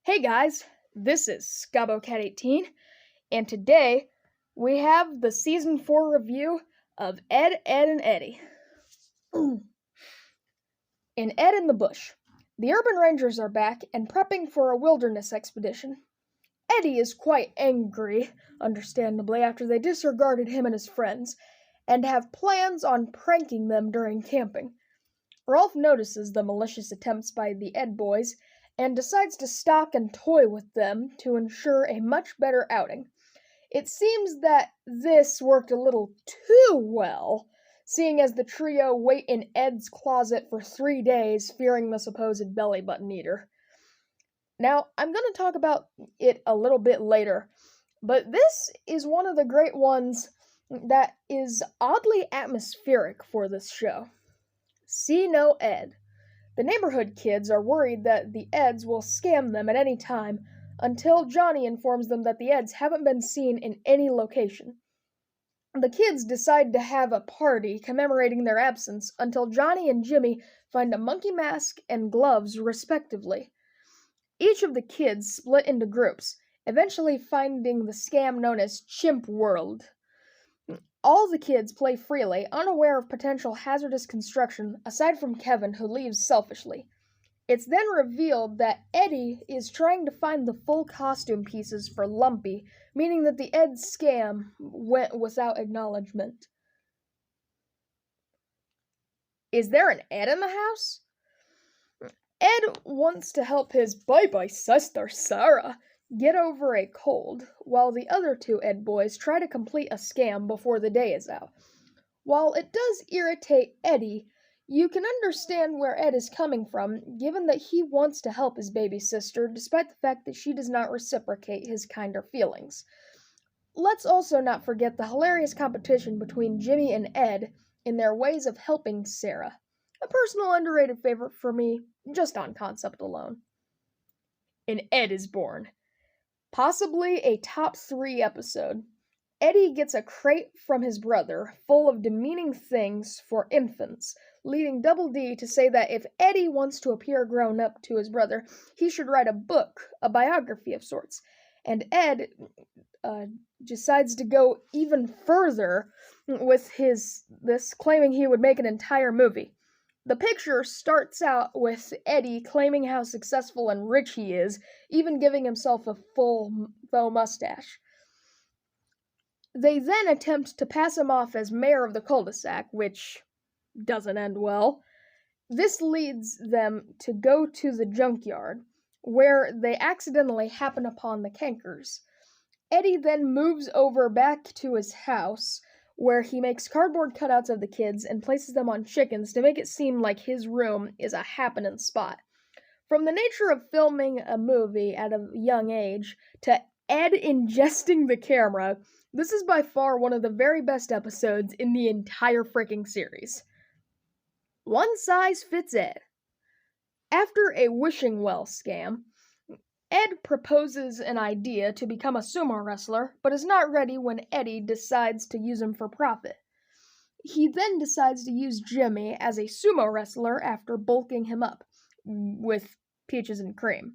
Hey guys, this is ScaboCat18, and today we have the Season 4 review of Ed, and Eddy. In Ed in the Bush, the urban rangers are back and prepping for a wilderness expedition. Eddy is quite angry, understandably, after they disregarded him and his friends, and have plans on pranking them during camping. Rolf notices the malicious attempts by the Ed boys and decides to stalk and toy with them to ensure a much better outing. It seems that this worked a little too well, seeing as the trio wait in Ed's closet for 3 days, fearing the supposed belly button eater. Now, I'm going to talk about it a little bit later, but this is one of the great ones that is oddly atmospheric for this show. See no Ed. The neighborhood kids are worried that the Eds will scam them at any time until Johnny informs them that the Eds haven't been seen in any location. The kids decide to have a party commemorating their absence until Johnny and Jimmy find a monkey mask and gloves, respectively. Each of the kids split into groups, eventually finding the scam known as Chimp World. All the kids play freely, unaware of potential hazardous construction, aside from Kevin, who leaves selfishly. It's then revealed that Eddy is trying to find the full costume pieces for Lumpy, meaning that the Ed scam went without acknowledgement. Is there an Ed in the house? Ed wants to help his bye-bye sister, Sarah, get over a cold, while the other two Ed boys try to complete a scam before the day is out. While it does irritate Eddy, you can understand where Ed is coming from, given that he wants to help his baby sister, despite the fact that she does not reciprocate his kinder feelings. Let's also not forget the hilarious competition between Jimmy and Ed in their ways of helping Sarah. A personal underrated favorite for me, just on concept alone. An Ed is Born. Possibly a top 3 episode. Eddy gets a crate from his brother full of demeaning things for infants, leading Double D to say that if Eddy wants to appear grown up to his brother, he should write a book, a biography of sorts. And Ed decides to go even further with this, claiming he would make an entire movie. The picture starts out with Eddy claiming how successful and rich he is, even giving himself a full faux mustache. They then attempt to pass him off as mayor of the cul-de-sac, which doesn't end well. This leads them to go to the junkyard, where they accidentally happen upon the cankers. Eddy then moves over back to his house, where he makes cardboard cutouts of the kids and places them on chickens to make it seem like his room is a happening spot. From the nature of filming a movie at a young age to Ed ingesting the camera, this is by far one of the very best episodes in the entire freaking series. One size fits Ed. After a wishing well scam, Ed proposes an idea to become a sumo wrestler, but is not ready when Eddy decides to use him for profit. He then decides to use Jimmy as a sumo wrestler after bulking him up with peaches and cream.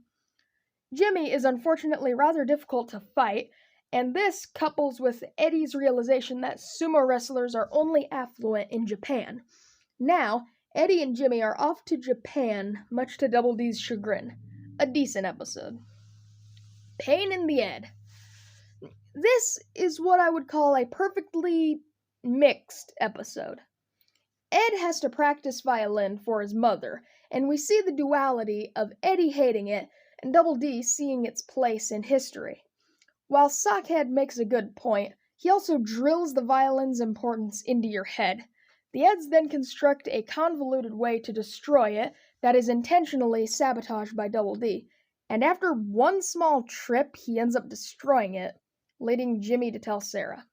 Jimmy is unfortunately rather difficult to fight, and this couples with Eddy's realization that sumo wrestlers are only affluent in Japan. Now, Eddy and Jimmy are off to Japan, much to Double D's chagrin. A decent episode. Pain in the Ed. This is what I would call a perfectly mixed episode. Ed has to practice violin for his mother, and we see the duality of Eddy hating it and Double D seeing its place in history. While Sockhead makes a good point, he also drills the violin's importance into your head. The Eds then construct a convoluted way to destroy it that is intentionally sabotaged by Double D, and after one small trip, he ends up destroying it, leading Jimmy to tell Sarah.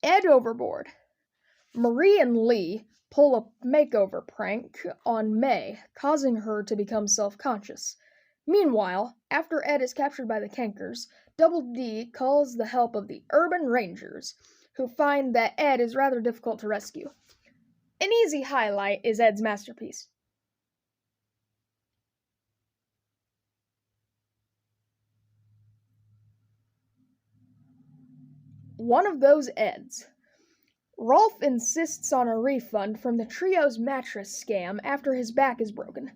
Ed Overboard. Marie and Lee pull a makeover prank on May, causing her to become self-conscious. Meanwhile, after Ed is captured by the cankers, Double D calls the help of the Urban Rangers, who find that Ed is rather difficult to rescue. An easy highlight is Ed's masterpiece. one of those Eds. Rolf insists on a refund from the trio's mattress scam after his back is broken.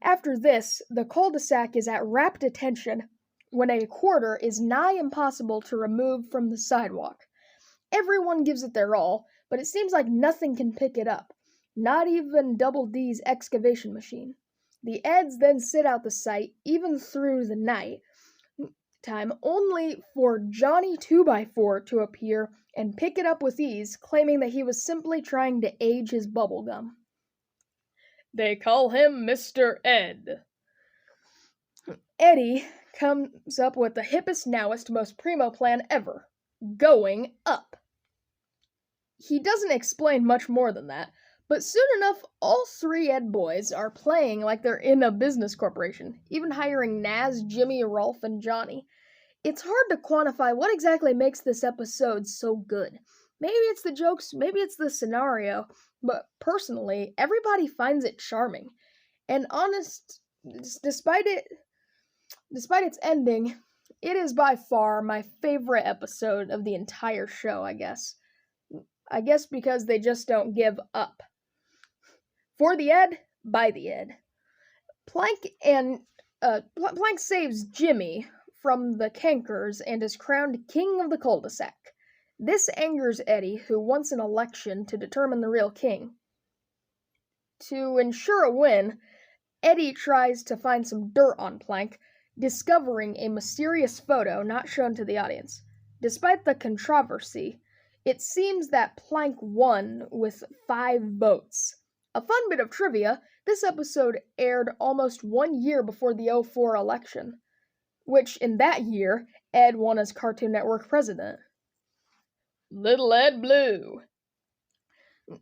After this, the cul-de-sac is at rapt attention when a quarter is nigh impossible to remove from the sidewalk. Everyone gives it their all, but it seems like nothing can pick it up, not even Double D's excavation machine. The Eds then sit out the sight, even through the night time, only for Johnny 2x4 to appear and pick it up with ease, claiming that he was simply trying to age his bubblegum. They call him Mr. Ed. Eddy comes up with the hippest, nowest, most primo plan ever. Going up. He doesn't explain much more than that, but soon enough, all three Ed boys are playing like they're in a business corporation, even hiring Naz, Jimmy, Rolf, and Johnny. It's hard to quantify what exactly makes this episode so good. Maybe it's the jokes, maybe it's the scenario, but personally, everybody finds it charming. And despite its ending, it is by far my favorite episode of the entire show, I guess. I guess because they just don't give up. For the Ed, by the Ed. Plank saves Jimmy from the cankers and is crowned king of the cul-de-sac. This angers Eddy, who wants an election to determine the real king. To ensure a win, Eddy tries to find some dirt on Plank, discovering a mysterious photo not shown to the audience. Despite the controversy, it seems that Plank won with 5 votes. A fun bit of trivia, this episode aired almost 1 year before the 2004 election, which in that year, Ed won as Cartoon Network president. Little Ed Blue.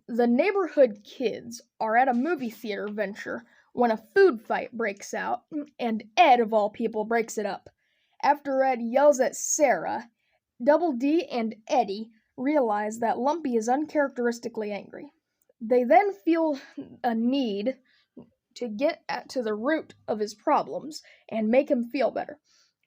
The neighborhood kids are at a movie theater venture when a food fight breaks out, and Ed, of all people, breaks it up. After Ed yells at Sarah, Double D and Eddy realize that Lumpy is uncharacteristically angry. They then feel a need to get to the root of his problems and make him feel better.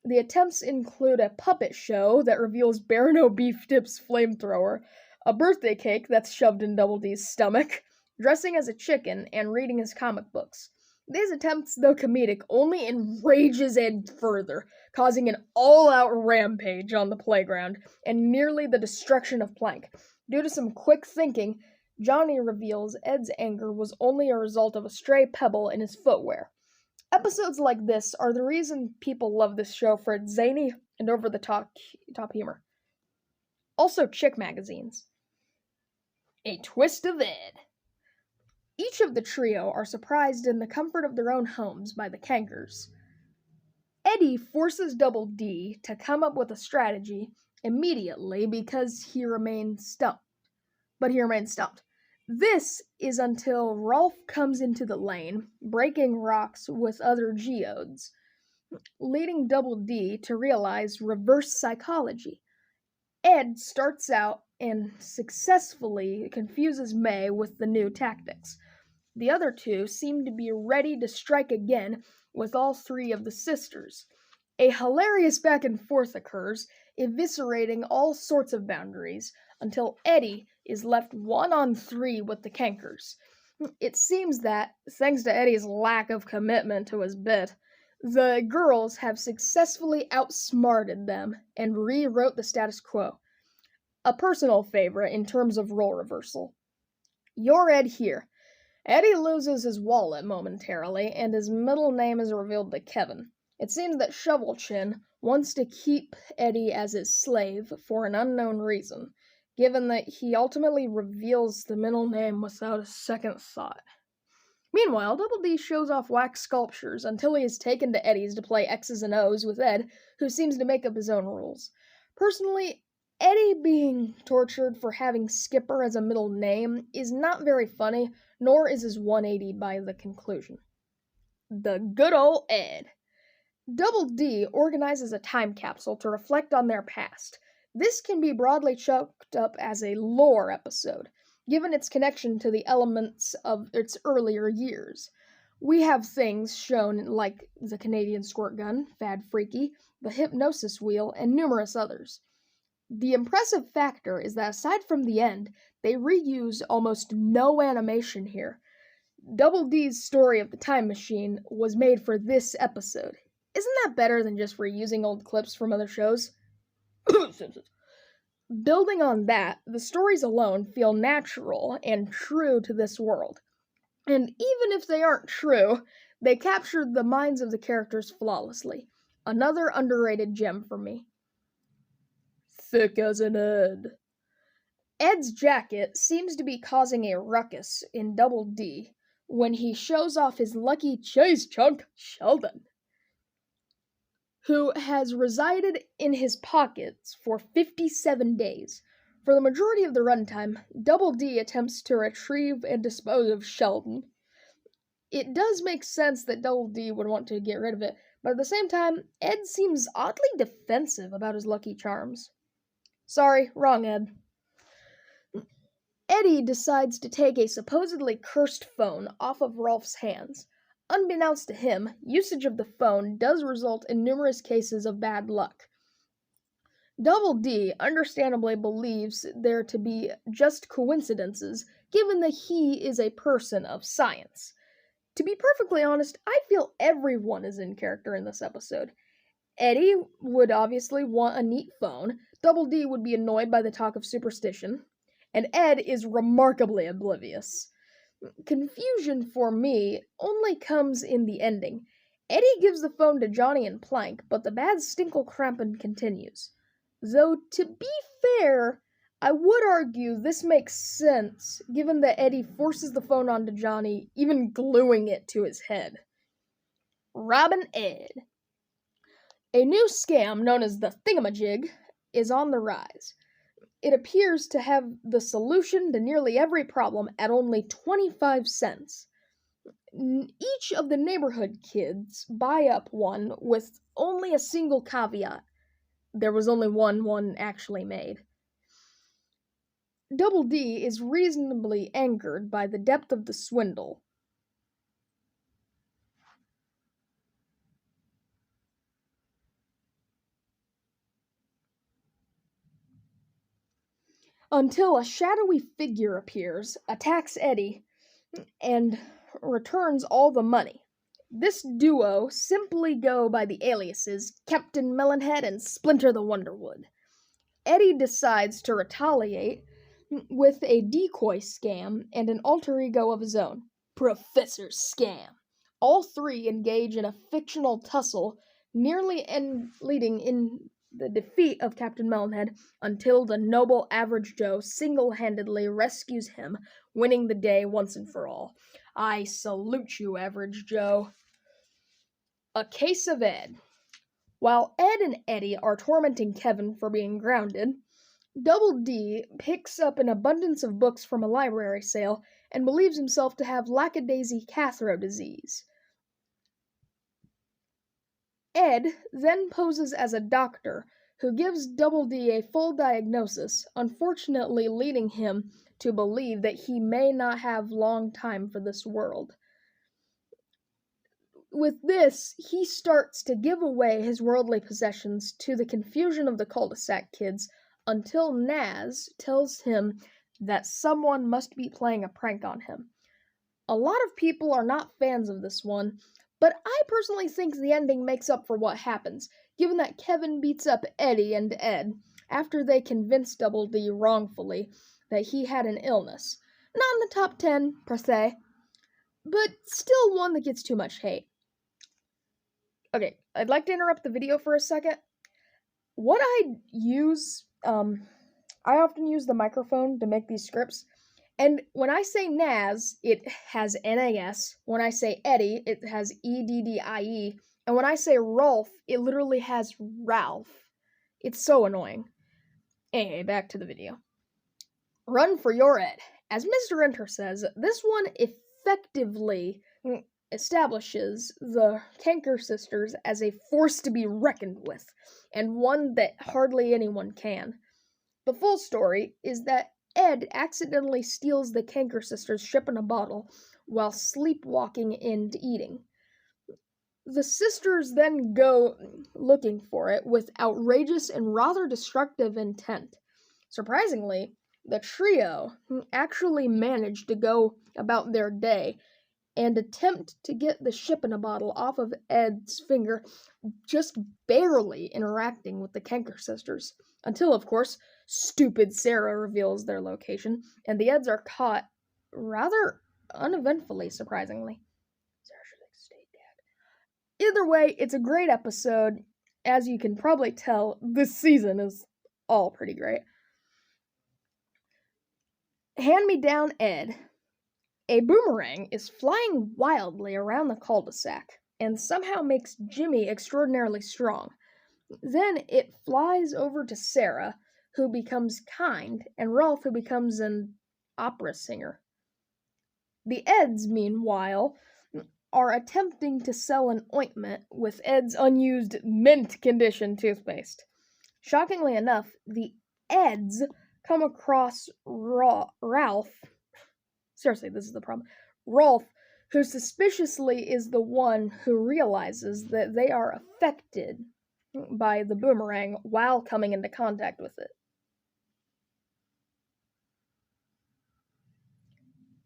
The attempts include a puppet show that reveals Barano Beef Dip's flamethrower, a birthday cake that's shoved in Double D's stomach, dressing as a chicken, and reading his comic books. These attempts, though comedic, only enrages Ed further, causing an all-out rampage on the playground and nearly the destruction of Plank. Due to some quick thinking, Johnny reveals Ed's anger was only a result of a stray pebble in his footwear. Episodes like this are the reason people love this show for its zany and over-the-top humor. Also, chick magazines. A Twist of Ed. Each of the trio are surprised in the comfort of their own homes by the cankers. Eddy forces Double D to come up with a strategy immediately because he remains stumped. This is until Rolf comes into the lane, breaking rocks with other geodes, leading Double D to realize reverse psychology. Ed starts out and successfully confuses May with the new tactics. The other two seem to be ready to strike again with all 3 of the sisters. A hilarious back and forth occurs, eviscerating all sorts of boundaries, until Eddy is left 1-on-3 with the cankers. It seems that, thanks to Eddy's lack of commitment to his bit, the girls have successfully outsmarted them and rewrote the status quo. A personal favorite in terms of role reversal. You're Ed here. Eddy loses his wallet momentarily, and his middle name is revealed to Kevin. It seems that Shovelchin wants to keep Eddy as his slave for an unknown reason, given that he ultimately reveals the middle name without a second thought. Meanwhile, Double D shows off wax sculptures until he is taken to Eddy's to play X's and O's with Ed, who seems to make up his own rules. Personally, Eddy being tortured for having Skipper as a middle name is not very funny, nor is his 180 by the conclusion. The good old Ed. Double D organizes a time capsule to reflect on their past. This can be broadly chalked up as a lore episode, given its connection to the elements of its earlier years. We have things shown like the Canadian squirt gun, Fad Freaky, the hypnosis wheel, and numerous others. The impressive factor is that aside from the end, they reuse almost no animation here. Double D's story of the time machine was made for this episode. Isn't that better than just reusing old clips from other shows? Building on that, the stories alone feel natural and true to this world. And even if they aren't true, they captured the minds of the characters flawlessly. Another underrated gem for me. Thick as an Ed. Ed's jacket seems to be causing a ruckus in Double D when he shows off his lucky chase chunk, Sheldon, who has resided in his pockets for 57 days. For the majority of the runtime, Double D attempts to retrieve and dispose of Sheldon. It does make sense that Double D would want to get rid of it, but at the same time, Ed seems oddly defensive about his Lucky Charms. Sorry, wrong Ed. Eddy decides to take a supposedly cursed phone off of Rolf's hands. Unbeknownst to him, usage of the phone does result in numerous cases of bad luck. Double D understandably believes there to be just coincidences, given that he is a person of science. To be perfectly honest, I feel everyone is in character in this episode. Eddy would obviously want a neat phone, Double D would be annoyed by the talk of superstition, and Ed is remarkably oblivious. Confusion for me only comes in the ending. Eddy gives the phone to Johnny and Plank, but the bad Stinkle-Crampin continues. Though, to be fair, I would argue this makes sense, given that Eddy forces the phone onto Johnny, even gluing it to his head. Robbin' Ed. A new scam known as the Thingamajig is on the rise. It appears to have the solution to nearly every problem at only 25 cents. Each of the neighborhood kids buy up one with only a single caveat. There was only one actually made. Double D is reasonably angered by the depth of the swindle. Until a shadowy figure appears, attacks Eddy, and returns all the money. This duo simply go by the aliases Captain Melonhead and Splinter the Wonderwood. Eddy decides to retaliate with a decoy scam and an alter ego of his own, Professor Scam. All three engage in a fictional tussle, nearly leading in the defeat of Captain Melonhead until the noble Average Joe single-handedly rescues him, winning the day once and for all. I salute you, Average Joe. A case of Ed. While Ed and Eddy are tormenting Kevin for being grounded, Double D picks up an abundance of books from a library sale and believes himself to have lackadaisy-Cathro disease. Ed then poses as a doctor who gives Double D a full diagnosis, unfortunately leading him to believe that he may not have long time for this world. With this, he starts to give away his worldly possessions to the confusion of the cul-de-sac kids until Naz tells him that someone must be playing a prank on him. A lot of people are not fans of this one, but I personally think the ending makes up for what happens, given that Kevin beats up Eddy and Ed after they convince Double D wrongfully that he had an illness. Not in the top 10, per se, but still one that gets too much hate. Okay, I'd like to interrupt the video for a second. What I often use the microphone to make these scripts, and when I say Naz, it has N-A-S. When I say Eddy, it has E-D-D-I-E. And when I say Rolf, it literally has Ralph. It's so annoying. Anyway, back to the video. Run for your Ed. As Mr. Enter says, this one effectively establishes the Kanker sisters as a force to be reckoned with, and one that hardly anyone can. The full story is that Ed accidentally steals the Kanker sisters' ship in a bottle while sleepwalking into eating. The sisters then go looking for it with outrageous and rather destructive intent. Surprisingly, the trio actually managed to go about their day and attempt to get the ship in a bottle off of Ed's finger, just barely interacting with the Kenker sisters. Until, of course, stupid Sarah reveals their location, and the Eds are caught rather uneventfully, surprisingly. Sarah should have stayed dead. Either way, it's a great episode. As you can probably tell, this season is all pretty great. Hand-me-down Ed. A boomerang is flying wildly around the cul-de-sac and somehow makes Jimmy extraordinarily strong. Then it flies over to Sarah, who becomes kind, and Rolf, who becomes an opera singer. The Eds, meanwhile, are attempting to sell an ointment with Ed's unused mint condition toothpaste. Shockingly enough, the Eds come across Ralph. Seriously, this is the problem. Rolf, who suspiciously is the one who realizes that they are affected by the boomerang while coming into contact with it.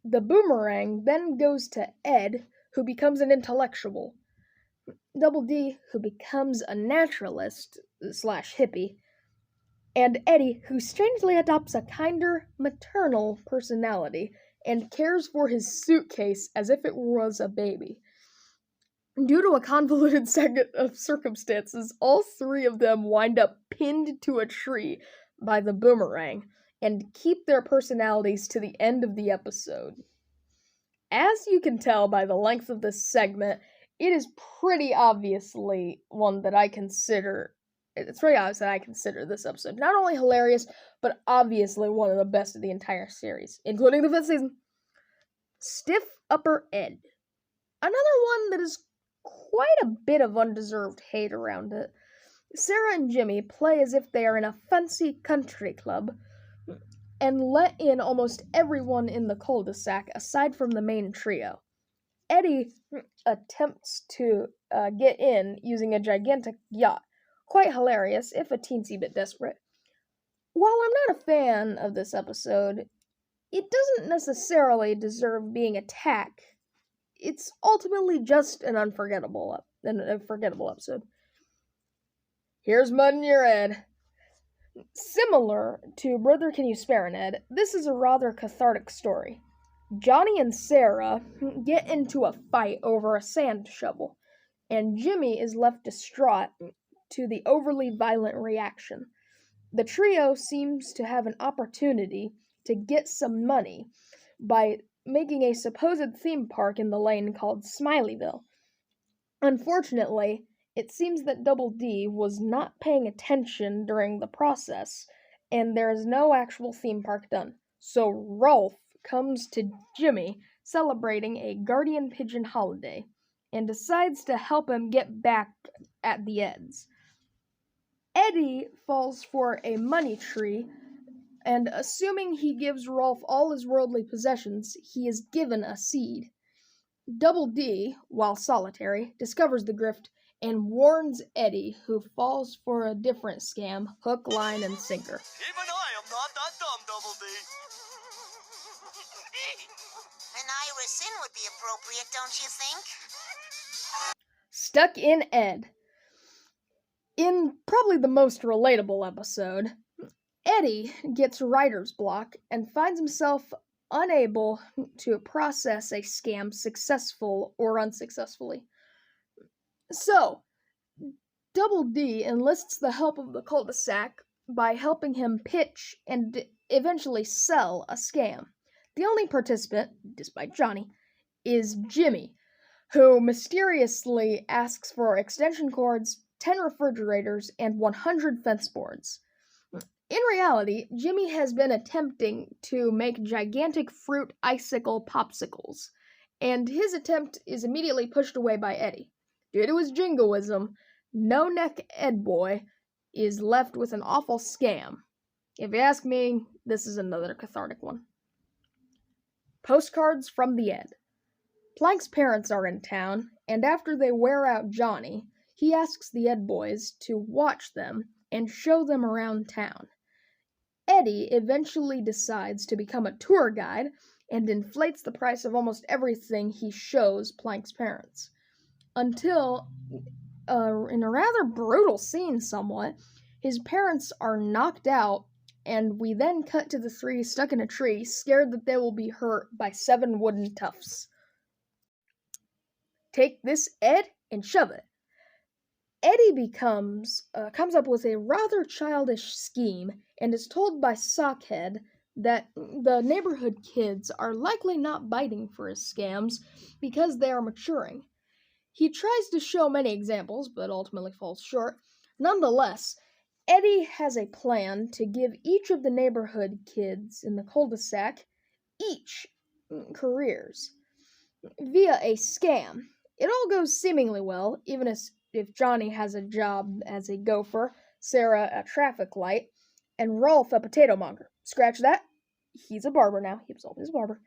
The boomerang then goes to Ed, who becomes an intellectual, Double D, who becomes a naturalist / hippie, and Eddy, who strangely adopts a kinder, maternal personality and cares for his suitcase as if it was a baby. Due to a convoluted set of circumstances, all three of them wind up pinned to a tree by the boomerang and keep their personalities to the end of the episode. As you can tell by the length of this segment, it is pretty obviously one that I consider. It's very obvious that I consider this episode not only hilarious, but obviously one of the best of the entire series, including the 5th season. Stiff Upper Ed. Another one that is quite a bit of undeserved hate around it. Sarah and Jimmy play as if they are in a fancy country club and let in almost everyone in the cul-de-sac aside from the main trio. Eddy attempts to get in using a gigantic yacht. Quite hilarious, if a teensy bit desperate. While I'm not a fan of this episode, it doesn't necessarily deserve being attacked. It's ultimately just an unforgettable episode. Here's Mud in Your Ed. Similar to Brother Can You Spare an Ed, this is a rather cathartic story. Johnny and Sarah get into a fight over a sand shovel, and Jimmy is left distraught to the overly violent reaction. The trio seems to have an opportunity to get some money by making a supposed theme park in the lane called Smileyville. Unfortunately, it seems that Double D was not paying attention during the process, and there is no actual theme park done. So Rolf comes to Jimmy celebrating a guardian pigeon holiday and decides to help him get back at the Eds. Eddy falls for a money tree, and assuming he gives Rolf all his worldly possessions, he is given a seed. Double D, while solitary, discovers the grift and warns Eddy, who falls for a different scam, hook, line, and sinker. Even I am not that dumb, Double D. An Irish in would be appropriate, don't you think? Stuck in Ed. In probably the most relatable episode, Eddy gets writer's block and finds himself unable to process a scam successful or unsuccessfully. So, Double D enlists the help of the cul-de-sac by helping him pitch and eventually sell a scam. The only participant, despite Johnny, is Jimmy, who mysteriously asks for extension cords, 10 refrigerators, and 100 fence boards. In reality, Jimmy has been attempting to make gigantic fruit icicle popsicles, and his attempt is immediately pushed away by Eddy. Due to his jingoism, no-neck Ed boy is left with an awful scam. If you ask me, this is another cathartic one. Postcards from the Ed. Plank's parents are in town, and after they wear out Johnny, he asks the Ed boys to watch them and show them around town. Eddy eventually decides to become a tour guide and inflates the price of almost everything he shows Plank's parents. Until, in a rather brutal scene somewhat, his parents are knocked out, and we then cut to the three stuck in a tree, scared that they will be hurt by 7 wooden toughs. Take this, Ed, and shove it. Eddy comes up with a rather childish scheme and is told by Sockhead that the neighborhood kids are likely not biting for his scams because they are maturing. He tries to show many examples, but ultimately falls short. Nonetheless, Eddy has a plan to give each of the neighborhood kids in the cul-de-sac each careers via a scam. It all goes seemingly well, even if Johnny has a job as a gopher, Sarah a traffic light, and Rolf a potato monger. Scratch that. He's a barber now. He was always a barber.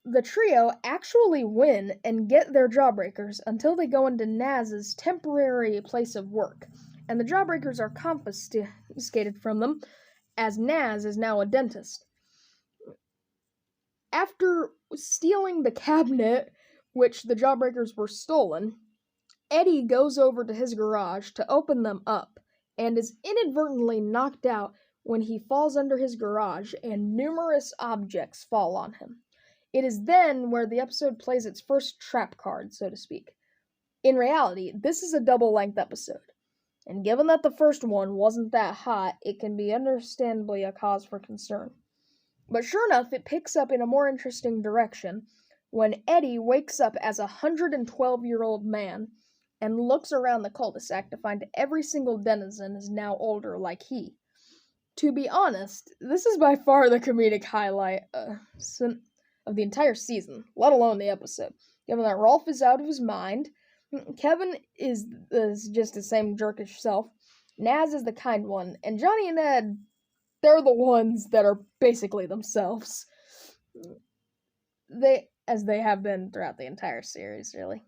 The trio actually win and get their jawbreakers until they go into Naz's temporary place of work, and the jawbreakers are confiscated from them, as Naz is now a dentist. After stealing the cabinet, which the jawbreakers were stolen, Eddy goes over to his garage to open them up, and is inadvertently knocked out when he falls under his garage and numerous objects fall on him. It is then where the episode plays its first trap card, so to speak. In reality, this is a double-length episode, and given that the first one wasn't that hot, it can be understandably a cause for concern. But sure enough, it picks up in a more interesting direction when Eddy wakes up as a 112-year-old man and looks around the cul-de-sac to find every single denizen is now older like he. To be honest, this is by far the comedic highlight of the entire season, let alone the episode. Given that Rolf is out of his mind, Kevin is just the same jerkish self, Naz is the kind one, and Johnny and Ed, they're the ones that are basically themselves. As they have been throughout the entire series, really.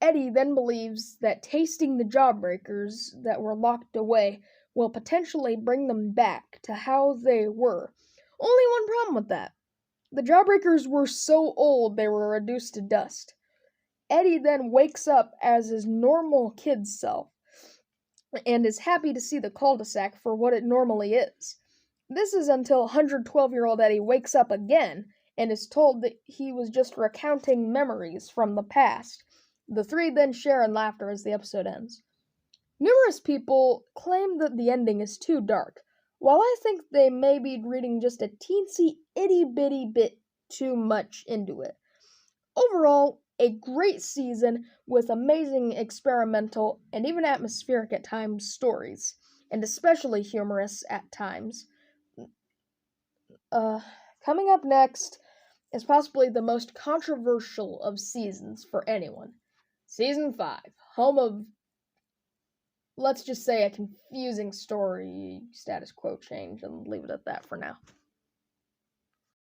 Eddy then believes that tasting the jawbreakers that were locked away will potentially bring them back to how they were. Only one problem with that. The jawbreakers were so old they were reduced to dust. Eddy then wakes up as his normal kid self, and is happy to see the cul-de-sac for what it normally is. This is until 112-year-old Eddy wakes up again, and is told that he was just recounting memories from the past. The three then share in laughter as the episode ends. Numerous people claim that the ending is too dark, while I think they may be reading just a teensy itty-bitty bit too much into it. Overall, a great season with amazing experimental and even atmospheric at times stories, and especially humorous at times. Coming up next is possibly the most controversial of seasons for anyone. Season 5, home of, let's just say, a confusing story status quo change, and leave it at that for now.